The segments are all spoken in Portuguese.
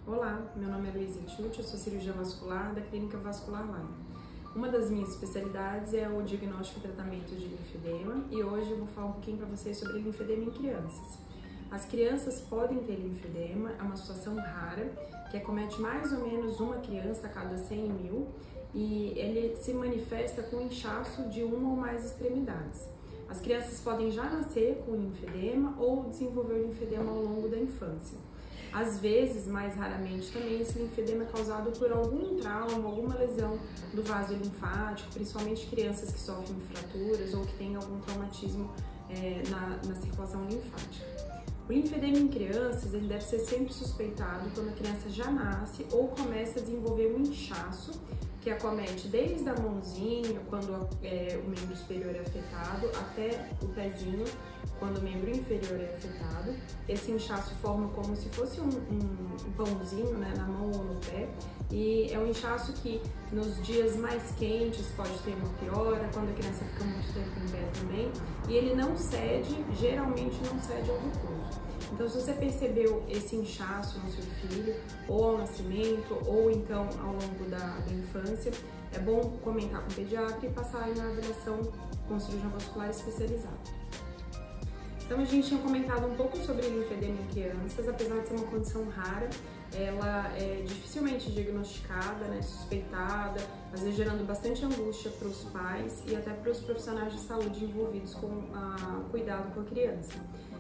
Olá, meu nome é Luísa Tchuti, eu sou cirurgiã vascular da Clínica Vascular Line. Uma das minhas especialidades é o diagnóstico e tratamento de linfedema e hoje eu vou falar um pouquinho para vocês sobre linfedema em crianças. As crianças podem ter linfedema, é uma situação rara, que acomete mais ou menos uma criança a cada 100 mil e ele se manifesta com inchaço de uma ou mais extremidades. As crianças podem já nascer com linfedema ou desenvolver o linfedema ao longo da infância. Às vezes, mais raramente também, esse linfedema é causado por algum trauma, alguma lesão do vaso linfático, principalmente crianças que sofrem fraturas ou que têm algum traumatismo na circulação linfática. O linfedema em crianças ele deve ser sempre suspeitado quando a criança já nasce ou começa a desenvolver um inchaço que acomete desde a mãozinha, quando o membro superior é afetado, até o pezinho, quando o membro inferior é afetado. Esse inchaço forma como se fosse um pãozinho, né, na mão ou no pé, e é um inchaço que nos dias mais quentes pode ter uma piora, quando a criança fica muito tempo em pé também, e ele não cede, geralmente não cede ao repouso. Então, se você percebeu esse inchaço no seu filho, ou ao nascimento, ou então ao longo da infância, é bom comentar com o pediatra e passar em uma avaliação com cirurgião vascular especializado. Então, a gente tinha comentado um pouco sobre linfedema em crianças, apesar de ser uma condição rara, ela é dificilmente diagnosticada, né, suspeitada, às vezes gerando bastante angústia para os pais e até para os profissionais de saúde envolvidos com o cuidado com a criança.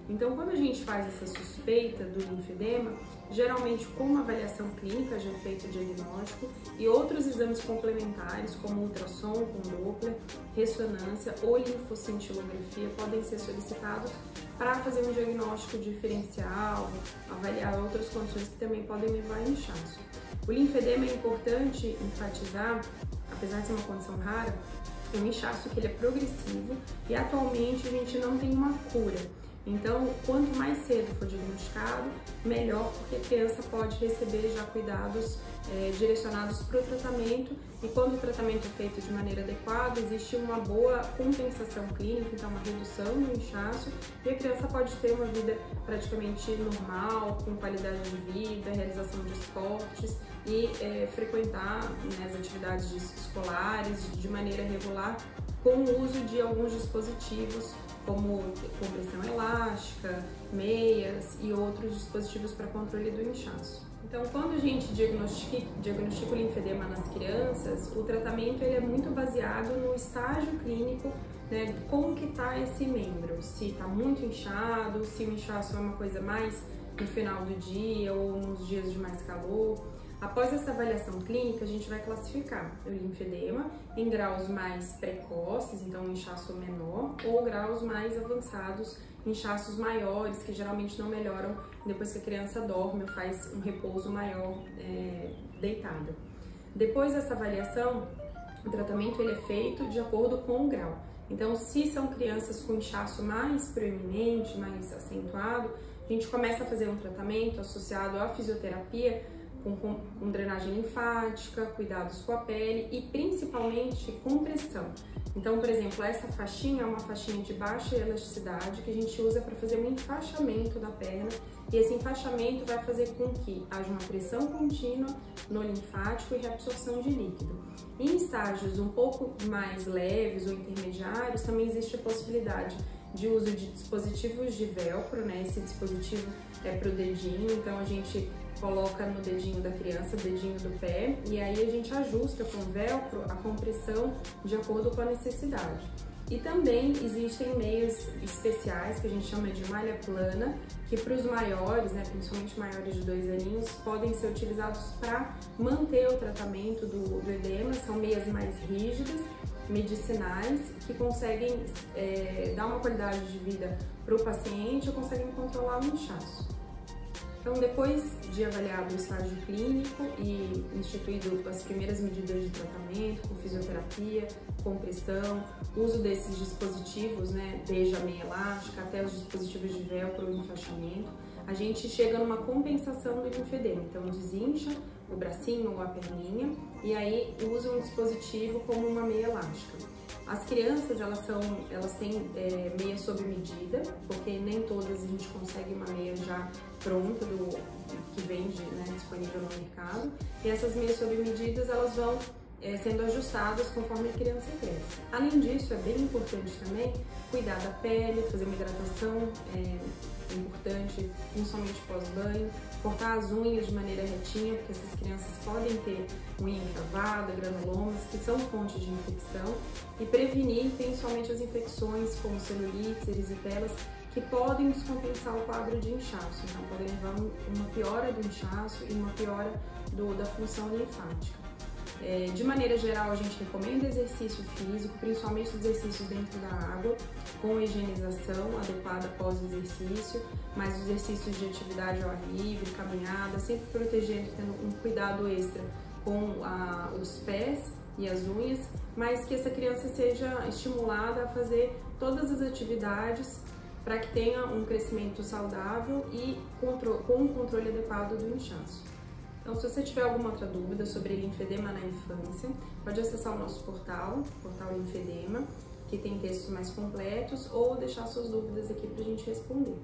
Então, quando a gente faz essa suspeita do linfedema, geralmente com uma avaliação clínica já é feito o diagnóstico e outros exames complementares, como ultrassom com Doppler, ressonância ou linfocintilografia podem ser solicitados para fazer um diagnóstico diferencial, avaliar outras condições que também podem levar a inchaço. O linfedema é importante enfatizar, apesar de ser uma condição rara, é um inchaço que ele é progressivo e atualmente a gente não tem uma cura. Então, quanto mais cedo for diagnosticado, melhor, porque a criança pode receber já cuidados direcionados para o tratamento e quando o tratamento é feito de maneira adequada, existe uma boa compensação clínica, então uma redução do inchaço e a criança pode ter uma vida praticamente normal, com qualidade de vida, realização de esportes e frequentar, né, as atividades escolares de maneira regular com o uso de alguns dispositivos como compressão elástica, meias e outros dispositivos para controle do inchaço. Então, quando a gente diagnostica o linfedema nas crianças, o tratamento ele é muito baseado no estágio clínico, né, como que está esse membro, se está muito inchado, se o inchaço é uma coisa mais no final do dia ou nos dias de mais calor. Após essa avaliação clínica, a gente vai classificar o linfedema em graus mais precoces, então um inchaço menor, ou graus mais avançados, inchaços maiores, que geralmente não melhoram depois que a criança dorme ou faz um repouso maior deitada. Depois dessa avaliação, o tratamento ele é feito de acordo com o grau. Então, se são crianças com inchaço mais proeminente, mais acentuado, a gente começa a fazer um tratamento associado à fisioterapia, com drenagem linfática, cuidados com a pele e principalmente compressão. Então, por exemplo, essa faixinha é uma faixinha de baixa elasticidade que a gente usa para fazer um enfaixamento da perna e esse enfaixamento vai fazer com que haja uma pressão contínua no linfático e reabsorção de líquido. Em estágios um pouco mais leves ou intermediários, também existe a possibilidade de uso de dispositivos de velcro, né? Esse dispositivo é para o dedinho, então a gente coloca no dedinho da criança, dedinho do pé, e aí a gente ajusta com o velcro a compressão de acordo com a necessidade. E também existem meios especiais que a gente chama de malha plana, que para os maiores, né, principalmente maiores de 2 aninhos, podem ser utilizados para manter o tratamento do edema. São meias mais rígidas, medicinais, que conseguem dar uma qualidade de vida para o paciente ou conseguem controlar o inchaço. Então, depois de avaliado o estágio clínico e instituído as primeiras medidas de tratamento, com fisioterapia, compressão, uso desses dispositivos, né, desde a meia elástica até os dispositivos de velcro e enfaixamento, a gente chega numa compensação do linfedema. Então, desincha o bracinho ou a perninha e aí usa um dispositivo como uma meia elástica. As crianças, elas têm meia sob medida, porque nem todas a gente consegue uma meia já pronta, que vende, né, disponível no mercado. E essas meias sob medidas, elas vão sendo ajustadas conforme a criança cresce. Além disso, é bem importante também cuidar da pele, fazer uma hidratação importante, principalmente pós-banho, cortar as unhas de maneira retinha, porque essas crianças podem ter unha encravada, granulomas, que são fontes de infecção, e prevenir principalmente as infecções como celulites, erisipela, que podem descompensar o quadro de inchaço, então podem levar uma piora do inchaço e uma piora da função linfática. De maneira geral, a gente recomenda exercício físico, principalmente exercícios dentro da água, com higienização adequada após o exercício, mas exercícios de atividade ao ar livre, caminhada, sempre protegendo, tendo um cuidado extra com os pés e as unhas, mas que essa criança seja estimulada a fazer todas as atividades para que tenha um crescimento saudável e com um controle adequado do inchaço. Então, se você tiver alguma outra dúvida sobre linfedema na infância, pode acessar o nosso portal Linfedema, que tem textos mais completos, ou deixar suas dúvidas aqui para a gente responder.